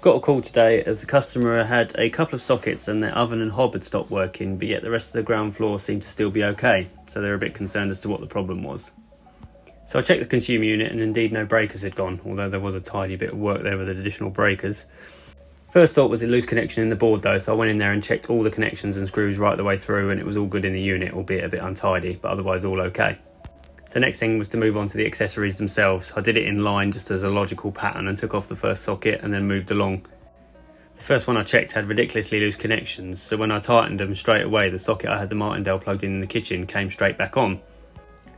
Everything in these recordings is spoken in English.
Got a call today as the customer had a couple of sockets and their oven and hob had stopped working, but yet the rest of the ground floor seemed to still be okay, so they were a bit concerned as to what the problem was. So I checked the consumer unit and indeed no breakers had gone, although there was a tidy bit of work there with additional breakers. First thought was a loose connection in the board though, so I went in there and checked all the connections and screws right the way through, and it was all good in the unit, albeit a bit untidy, but otherwise all okay. The next thing was to move on to the accessories themselves. I did it in line just as a logical pattern and took off the first socket and then moved along. The first one I checked had ridiculously loose connections, so when I tightened them straight away, the socket I had the Martindale plugged in the kitchen came straight back on.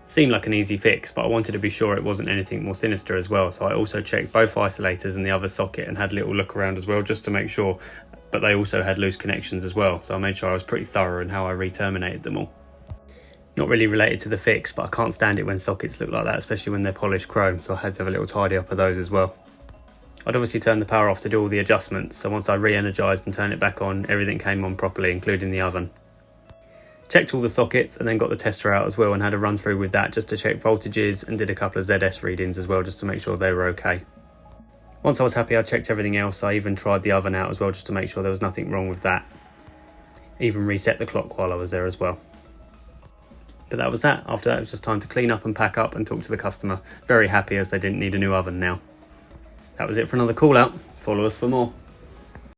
Seemed like an easy fix, but I wanted to be sure it wasn't anything more sinister as well, so I also checked both isolators and the other socket and had a little look around as well just to make sure, but they also had loose connections as well, so I made sure I was pretty thorough in how I re-terminated them all. Not really related to the fix, but I can't stand it when sockets look like that, especially when they're polished chrome, so I had to have a little tidy up of those as well. I'd obviously turned the power off to do all the adjustments, so once I re-energised and turned it back on, everything came on properly, including the oven. Checked all the sockets and then got the tester out as well and had a run through with that just to check voltages and did a couple of ZS readings as well just to make sure they were okay. Once I was happy I checked everything else, I even tried the oven out as well just to make sure there was nothing wrong with that. Even reset the clock while I was there as well. But that was that. After that it was just time to clean up and pack up and talk to the customer. Very happy as they didn't need a new oven now. That was it for another call out. Follow us for more.